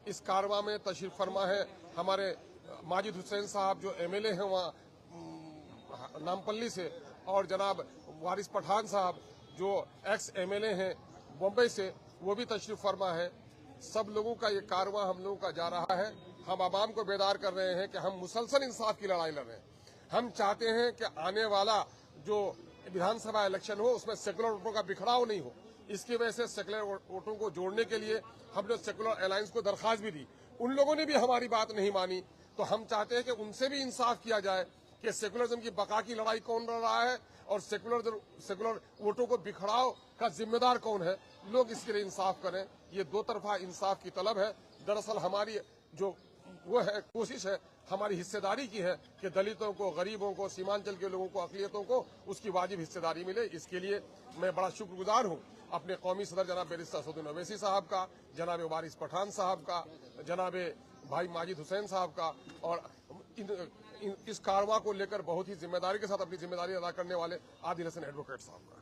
इस कारवां में तशरीफ फरमा है हमारे माजिद हुसैन साहब जो एमएलए हैं वहाँ नामपल्ली से, और जनाब वारिस पठान साहब जो एक्स एमएलए हैं बॉम्बे से, वो भी तशरीफ फरमा है। सब लोगों का ये कारवां हम लोगों का जा रहा है। हम आवाम को बेदार कर रहे हैं कि हम मुसलसल इंसाफ की लड़ाई लड़ रहे हैं। हम चाहते हैं कि आने वाला जो विधानसभा इलेक्शन हो उसमें सेकुलर वोटों का बिखराव नहीं हो। इसकी वजह से सेकुलर वोटों को जोड़ने के लिए हमने सेकुलर अलायंस को दरख्वास्त भी दी। उन लोगों ने भी हमारी बात नहीं मानी, तो हम चाहते हैं कि उनसे भी इंसाफ किया जाए कि सेकुलरिज्म की बका की लड़ाई कौन लड़ रहा है और सेकुलर वोटों को बिखराव का जिम्मेदार कौन है। लोग इसके लिए इंसाफ करें। ये दो तरफा इंसाफ की तलब है। दरअसल हमारी जो वो है कोशिश है, हमारी हिस्सेदारी की है कि दलितों को, गरीबों को, सीमांचल के लोगों को, अकलियतों को उसकी वाजिब हिस्सेदारी मिले। इसके लिए मैं बड़ा शुक्रगुजार हूँ अपने कौमी सदर जनाब बैरिस्टर असदुद्दीन ओवैसी साहब का, जनाब वारिस पठान साहब का, जनाब भाई माजिद हुसैन साहब का, और इस कारवां को लेकर बहुत ही जिम्मेदारी के साथ अपनी जिम्मेदारी अदा करने वाले आदिल हसन एडवोकेट साहब का।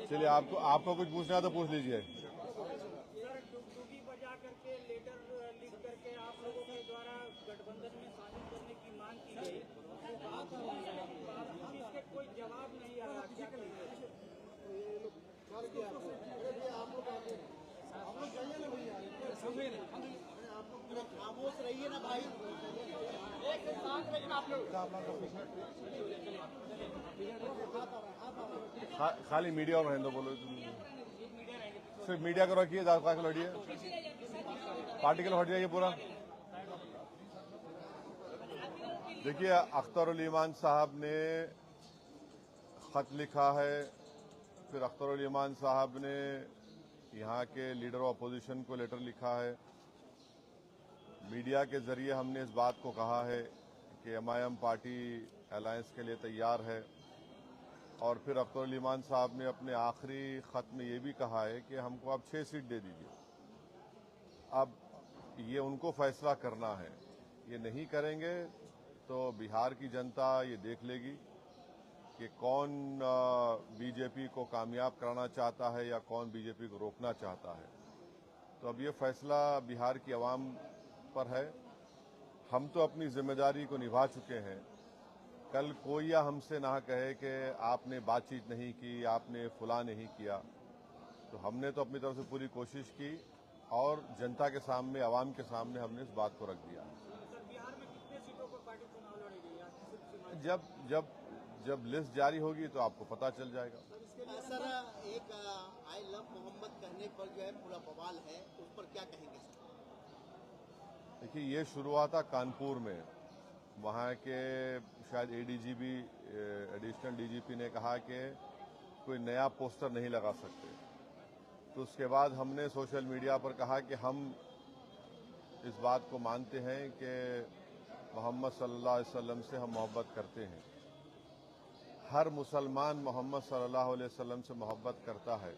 चलिए, आपको कुछ पूछना है तो पूछ लीजिए। डुगडुगी बजा करके लेटर लिख करके आप लोगों के द्वारा गठबंधन में शामिल करने की मांग की गई, इसके कोई जवाब नहीं आया। क्या करेंगे? खामोश रहिए ना भाई, एक साथ रहिए आप लोग। खाली मीडिया और रहने दो, बोलो सिर्फ मीडिया को रखिए, ज्यादा को लड़िए, पार्टी के लोग हट जाइए पूरा। देखिए, अख्तर उल ईमान साहब ने खत लिखा है, फिर अख्तर उल ईमान साहब ने यहाँ के लीडर ऑफ अपोजिशन को लेटर लिखा है। मीडिया के जरिए हमने इस बात को कहा है कि एमआईएम पार्टी अलायंस के लिए तैयार है, और फिर अख्तर उल ईमान साहब ने अपने आखिरी खत में ये भी कहा है कि हमको आप 6 सीट दे दीजिए। अब ये उनको फैसला करना है, ये नहीं करेंगे तो बिहार की जनता ये देख लेगी कि कौन बीजेपी को कामयाब कराना चाहता है या कौन बीजेपी को रोकना चाहता है। तो अब ये फैसला बिहार की आवाम पर है। हम तो अपनी जिम्मेदारी को निभा चुके हैं। कल कोई या हमसे ना कहे कि आपने बातचीत नहीं की, आपने फुला नहीं किया। तो हमने तो अपनी तरफ से पूरी कोशिश की और जनता के सामने, आवाम के सामने हमने इस बात को रख दिया। बिहार में कितने सीटों पर पार्टी चुनाव लड़ेगी? जब लिस्ट जारी होगी तो आपको पता चल जाएगा। सर, एक आई लव मोहम्मद कहने पर जो है पूरा बवाल है, उस पर क्या कहेंगे सर? देखिए, ये शुरू हुआ था कानपुर में। वहाँ के शायद एडीजीपी, एडिशनल डीजीपी ने कहा कि कोई नया पोस्टर नहीं लगा सकते। तो उसके बाद हमने सोशल मीडिया पर कहा कि हम इस बात को मानते हैं कि मोहम्मद सल्लल्लाहु अलैहि वसल्लम से हम मोहब्बत करते हैं। हर मुसलमान मोहम्मद सल्लल्लाहु अलैहि वसल्लम से मोहब्बत करता है,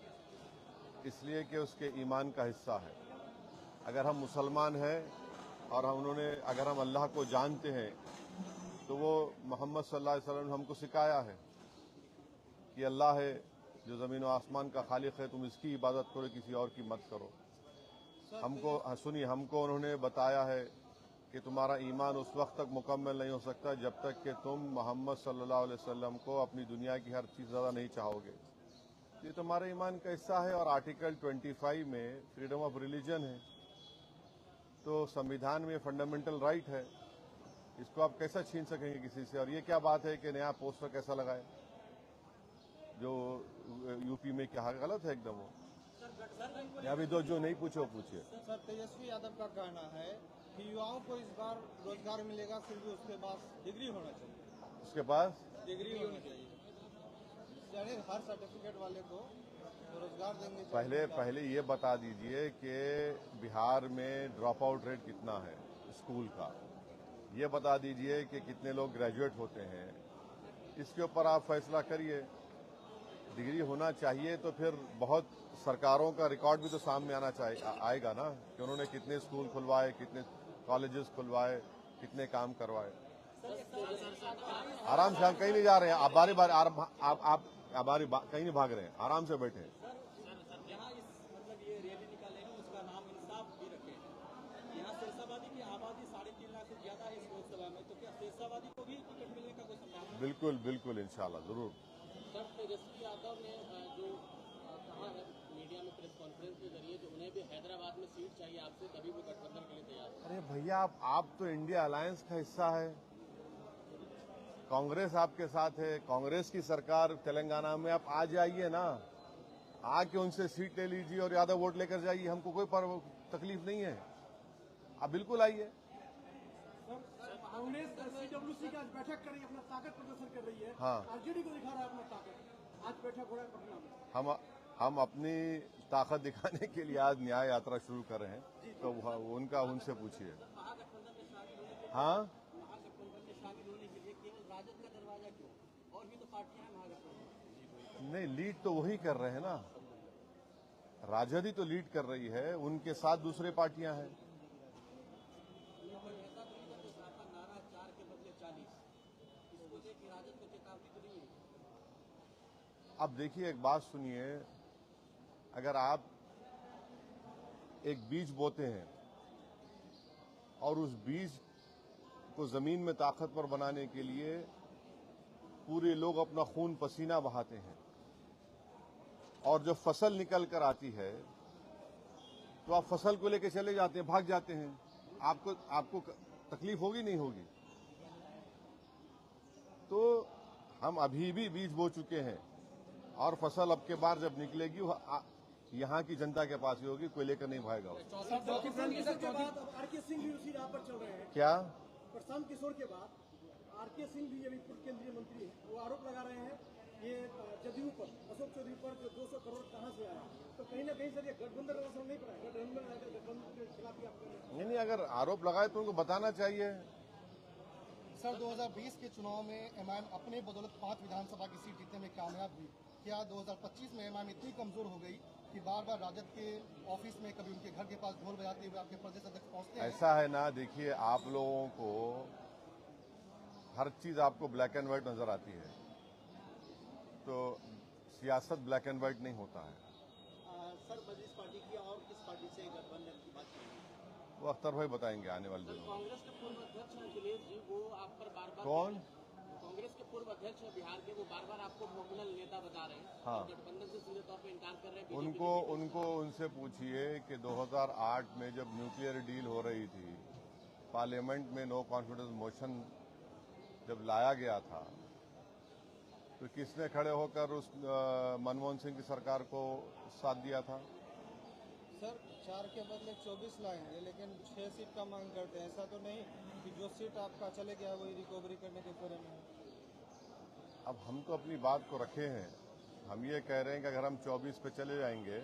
इसलिए कि उसके ईमान का हिस्सा है। अगर हम मुसलमान हैं और अगर हम अल्लाह को जानते हैं तो वो मोहम्मद सल्लल्लाहु अलैहि वसल्लम ने हमको सिखाया है कि अल्लाह है जो ज़मीन व आसमान का खालिक है, तुम इसकी इबादत करो, किसी और की मत करो। हमको उन्होंने बताया है कि तुम्हारा ईमान उस वक्त तक मुकम्मल नहीं हो सकता जब तक कि तुम मोहम्मद सल्लल्लाहु अलैहि वसल्लम को अपनी दुनिया की हर चीज़ ज़्यादा नहीं चाहोगे। ये तुम्हारे ईमान का हिस्सा है। और आर्टिकल 25 में फ्रीडम ऑफ रिलीजन है, तो संविधान में फंडामेंटल राइट है, इसको आप कैसा छीन सकेंगे किसी से? और ये क्या बात है कि नया पोस्टर कैसा लगाए, जो यूपी में क्या गलत है एकदम। वो अभी दो जो नहीं पूछे वो पूछिए। सर, तेजस्वी यादव का कहना है कि युवाओं को इस बार रोजगार मिलेगा, फिर भी उसके पास डिग्री होना चाहिए। उसके पास डिग्री होनी चाहिए, यानी हर सर्टिफिकेट वाले को रोजगार देंगे। पहले ये बता दीजिए कि बिहार में ड्रॉप आउट रेट कितना है स्कूल का। ये बता दीजिए कि कितने लोग ग्रेजुएट होते हैं, इसके ऊपर आप फैसला करिए। डिग्री होना चाहिए तो फिर बहुत सरकारों का रिकॉर्ड भी तो सामने आना चाहिए, आएगा ना, कि उन्होंने कितने स्कूल खुलवाए, कितने कॉलेजेस खुलवाए, कितने काम करवाए। आराम से, हम कहीं नहीं जा रहे हैं, आप बारी बारी आप कहीं नहीं भाग रहे हैं, आराम से बैठे। यहाँ इस मतलब ये रैली निकाले हैं, उसका नाम इंसाफ भी रखे हैं। यहाँ शेरशाबादी की आबादी 3.5 लाख से ज्यादा है इस लोकसभा में, तो क्या शेरशाबादी को भी टिकट मिलने का कोई संभावना? बिल्कुल बिल्कुल, इंशाल्लाह जरूर। सर, तेजस्वी यादव ने जो कहा है मीडिया में प्रेस कॉन्फ्रेंस के जरिए कि उन्हें भी हैदराबाद में सीट चाहिए आपसे, तभी वो गठबंधन के लिए तैयार है। अरे भैया, आप तो इंडिया अलायंस का हिस्सा है, कांग्रेस आपके साथ है, कांग्रेस की सरकार तेलंगाना में, आप आ जाइए ना, आके उनसे सीट ले लीजिए और ज्यादा वोट लेकर जाइए, हमको कोई तकलीफ नहीं है, आप बिल्कुल आइए। कांग्रेस सीडब्ल्यूसी की आज बैठक कर रही है, अपना ताकत प्रदर्शन कर रही है। हाँ, आरजेडी को दिखा रहा है अपना ताकत। आज बैठक हो रहा है पटना में। हम अपनी ताकत दिखाने के लिए आज न्याय यात्रा शुरू कर रहे हैं, तो उनका उनसे पूछिए। महागठबंधन में शामिल होने के हाँ, महागठबंधन में शामिल होने के लिए केवल राजद का दरवाजा क्यों? और भी तो पार्टियां हैं महागठबंधन। नहीं, लीड तो वही कर रहे हैं ना, राजद ही तो लीड कर रही है, उनके साथ दूसरे पार्टियां हैं। नारा 4 के बदले 40, इसको लेकर राजद को चेतावनी तो नहीं है? अब देखिए, एक बात सुनिए, अगर आप एक बीज बोते हैं और उस बीज को जमीन में ताकतवर बनाने के लिए पूरे लोग अपना खून पसीना बहाते हैं, और जब फसल निकल कर आती है तो आप फसल को लेकर चले जाते हैं, भाग जाते हैं, आपको तकलीफ होगी नहीं होगी? तो हम अभी भी बीज बो चुके हैं, और फसल अब के बार जब निकलेगी वो यहाँ की जनता के पास ही होगी, कोई लेकर नहीं भागेगा। के बाद अब आरके सिंह भी उसी राह पर चल रहे हैं। क्या प्रशांत किशोर के बाद आरके सिंह भी अभी पूर्व केंद्रीय मंत्री हैं, वो आरोप लगा रहे हैं ये जदयू पर, अशोक चौधरी पर, जो 200 करोड़ कहाँ से आया। तो कहीं ना कहीं सर ये गठबंधन का असर नहीं पड़ा है, गठबंधन के खिलाफ ही आप कर रहे हैं। नहीं, अगर आरोप लगाए तो उनको बताना चाहिए। सर, 2020 के चुनाव में एमआईएम अपने बदौलत 5 विधानसभा की सीट जीतने में कामयाब हुई। क्या 2025 में एमआईएम इतनी कमजोर हो गई कि बार बार राजद के ऑफिस में, कभी उनके घर के पास ढोल बजाते हुए आपके प्रदेश अध्यक्ष पहुंचते हैं? ऐसा है ना, देखिए, आप लोगों को हर चीज आपको ब्लैक एंड व्हाइट नजर आती है, तो सियासत ब्लैक एंड व्हाइट नहीं होता है। सर, मजलिस पार्टी की और किस पार्टी से गठबंधन की बात की? वो अख्तर भाई बताएंगे आने वाले दिनों में। कांग्रेस के पूर्व अध्यक्ष हैं अखिलेश जी, वो आप पर बार बार कौन? कांग्रेस के पूर्व अध्यक्ष हैं बिहार के, वो बार बार आपको मोमिनल नेता बता रहे हैं। हाँ। और गठबंधन से सीधे तौर पर इनकार कर रहे हैं। उनको उनसे पूछिए कि 2008 में जब न्यूक्लियर डील हो रही थी, पार्लियामेंट में नो कॉन्फिडेंस मोशन जब लाया गया था, तो किसने खड़े होकर उस मनमोहन सिंह की सरकार को साथ दिया था? सर, 4 के बदले 24 लाएंगे, लेकिन 6 सीट का मांग करते हैं। ऐसा तो नहीं कि जो सीट आपका चले गया वही रिकवरी करने के फेरे में। अब हम तो अपनी बात को रखे हैं, हम ये कह रहे हैं कि अगर हम 24 पे चले जाएंगे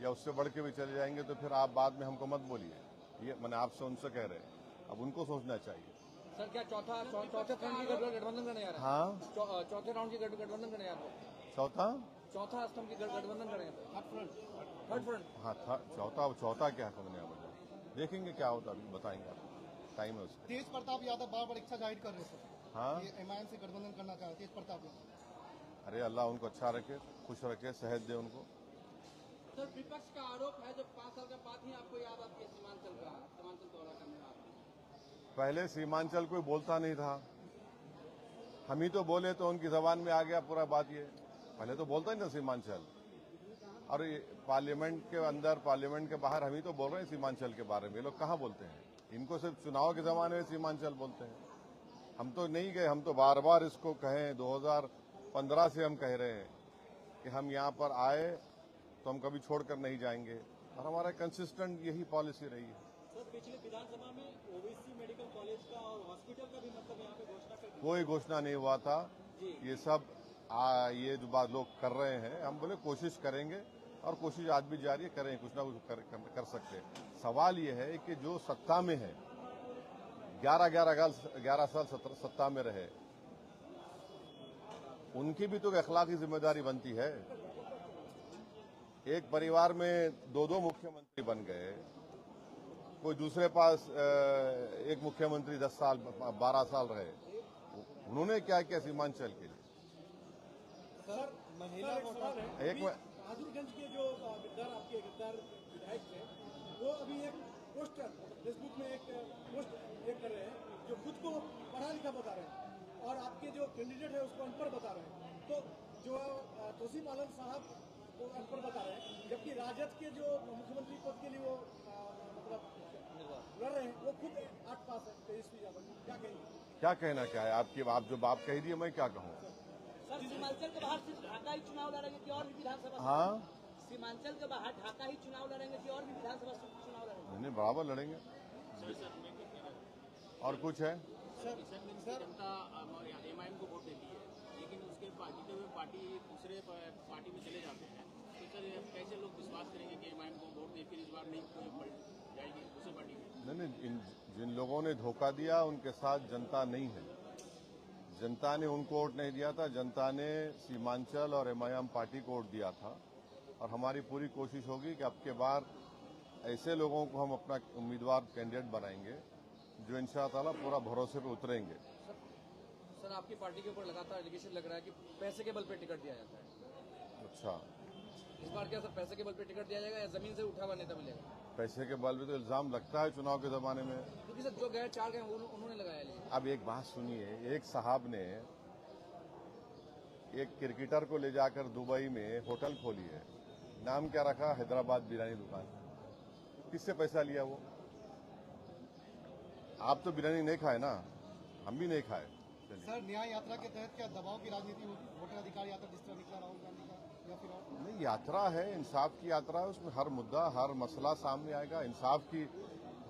या उससे बढ़ के भी चले जाएंगे तो फिर आप बाद में हमको मत बोलिए, ये मैंने आपसे उनसे कह रहे हैं, अब उनको सोचना चाहिए। सर, क्या चौथे राउंड की गठबंधन करने आ रहे हैं? हाँ, चौथे राउंड की गठबंधन करने आ रहे हैं? चौथा स्तंभ की गठबंधन करेंगे? Third front? हाँ, चौथा क्या करने आ रहा, देखेंगे क्या होता, अभी बताएंगे आपको, टाइम है उसका। तेज प्रताप यादव बार बार इच्छा जाहिर कर रहे हैं सर, हाँ, ये एमआईएम से गठबंधन करना चाहते तेज प्रताप यादव। अरे अल्लाह उनको अच्छा रखे, खुश रखे, सेहत दे उनको। सर, विपक्ष का आरोप है जब 5 साल के बाद ही आपको याद आती है सीमांचल दौरा करने में आपने। पहले सीमांचल कोई बोलता नहीं था, हम ही तो बोले तो उनकी जबान में आ गया पूरा बात। ये पहले तो बोलता नहीं था सीमांचल, और पार्लियामेंट के अंदर, पार्लियामेंट के बाहर हम ही तो बोल रहे हैं सीमांचल के बारे में। ये लोग कहाँ बोलते हैं, इनको सिर्फ चुनाव के जमाने में सीमांचल बोलते हैं। हम तो नहीं गए, हम तो बार बार इसको कहें, 2015 से हम कह रहे हैं कि हम यहाँ पर आए तो हम कभी छोड़कर नहीं जाएंगे, और हमारा कंसिस्टेंट यही पॉलिसी रही है। सर, पिछले विधानसभा में ओबीसी मेडिकल कॉलेज का और हॉस्पिटल का भी मतलब यहाँ पे घोषणा कर दी। कोई घोषणा नहीं हुआ था, ये सब ये जो बात लोग कर रहे हैं, हम बोले कोशिश करेंगे, और कोशिश आज भी जारी है, करें, कुछ ना कुछ कर सकते हैं। सवाल ये है कि जो सत्ता में है, 11 साल सत्ता में रहे, उनकी भी तो अखलाकी जिम्मेदारी बनती है। एक परिवार में दो मुख्यमंत्री बन गए, कोई दूसरे पास एक मुख्यमंत्री 10 साल 12 साल रहे, उन्होंने क्या किया सीमांचल के लिए? सर महिला वोटर बहादुरगंज के जो आपके गद्दार विधायक थे, वो अभी एक पोस्टर फेसबुक में एक पोस्ट कर रहे हैं जो खुद को पढ़ा लिखा बता रहे हैं और आपके जो कैंडिडेट है उसको अनपढ़ बता रहे हैं। तो जो तौसीफ आलम साहब को अनपढ़ बता रहे हैं, जबकि राजद के जो मुख्यमंत्री पद के लिए वो मतलब लड़ रहे हैं, वो खुद 8 पास है, तेजस्वी यादव। क्या कहेंगे? क्या कहना क्या है आपकी? आप जो बात कही थी मैं क्या कहूँ? सर सीमांचल के बाहर सिर्फ ढाका ही चुनाव लड़ेंगे कि और भी विधानसभा? हाँ, सीमांचल के बाहर ढाका ही चुनाव लड़ेंगे कि और भी विधानसभा चुनाव लड़ेंगे? नहीं, बराबर लड़ेंगे। और कुछ है? जनता एमआईएम को वोट देती है, लेकिन उसके जीते हुए पार्टी दूसरे पार्टी में चले जाते हैं, तो सर कैसे लोग विश्वास करेंगे कि एमआईएम को वोट दे, फिर इस बार नहीं पलट जाएगी दूसरी पार्टी में? नहीं, जिन लोगों ने धोखा दिया उनके साथ जनता नहीं है। जनता ने उनको वोट नहीं दिया था, जनता ने सीमांचल और एमआईएम पार्टी को वोट दिया था। और हमारी पूरी कोशिश होगी कि अब के बार ऐसे लोगों को हम अपना उम्मीदवार कैंडिडेट बनाएंगे जो इंशाअल्लाह पूरा भरोसे पे उतरेंगे। सर आपकी पार्टी के ऊपर लगातार एलिगेशन लग रहा है कि पैसे के बल पे टिकट दिया जाता है। अच्छा, इस बार क्या सर पैसे के बल पे टिकट दिया जाएगा या जमीन से उठा हुआ नेता मिलेगा? पैसे के बल पे तो इल्जाम लगता है चुनाव के जमाने में। क्योंकि सर जो गए 4 गए उन्होंने लगाया। लेकिन अब एक बात सुनिए, एक साहब ने एक क्रिकेटर को ले जाकर दुबई में होटल खोली है, नाम क्या रखा? हैदराबाद बिरयानी दुकान। किससे पैसा लिया वो? आप तो बिरयानी नहीं खाए ना, हम भी नहीं खाए। सर न्याय यात्रा के तहत क्या दबाव की राजनीति होगी? वोटर अधिकार यात्रा जिस तरह निकला राहुल गांधी का, या फिर और? नहीं, यात्रा है, इंसाफ की यात्रा है, उसमें हर मुद्दा हर मसला सामने आएगा। इंसाफ की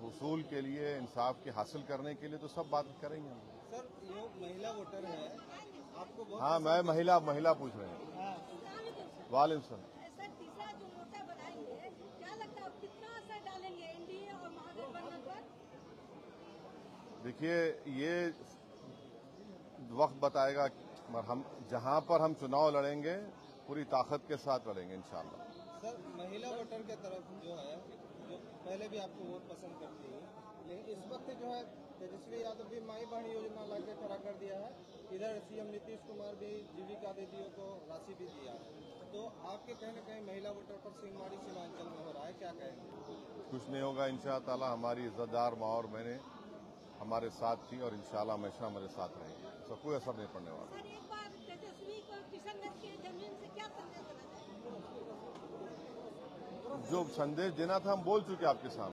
वसूल के लिए, इंसाफ के हासिल करने के लिए तो सब बात करेंगे हम। सर ये महिला वोटर है, आपको बहुत हाँ, मैं महिला पूछ रहे हैं। वालेकुम सलाम। सर तीसरा जो मोर्चा बनाएंगे, क्या लगता है कितना असर डालेंगे एनडीए और महागठबंधन पर? देखिए, ये वक्त बताएगा। हम जहां पर हम चुनाव लड़ेंगे पूरी ताकत के साथ लड़ेंगे इंशाअल्लाह। सर महिला वोटर के तरफ जो है, जो पहले भी आपको वोट पसंद करती है, लेकिन इस वक्त जो है तेजस्वी यादव भी माई बहन योजना लाके खड़ा कर दिया है। इधर सीएम नीतीश कुमार भी जीविका दीदियों को राशि भी दिया है। तो आपके कहीं न कहीं महिला वोटर पर सिंहमारी सीमांचल में हो रहा है, क्या कहेंगे? कुछ नहीं होगा इंशाअल्लाह। हमारी इज्जतदार माँ और मैंने हमारे साथ थी और इंशाअल्लाह हमेशा हमारे साथ रहेंगे, तो कोई असर नहीं पड़ने वाला। सर एक बार तेजस्वी को किशनगंज की जमीन से क्या संदेश देना चाहिए? जो संदेश देना था हम बोल चुके आपके सामने।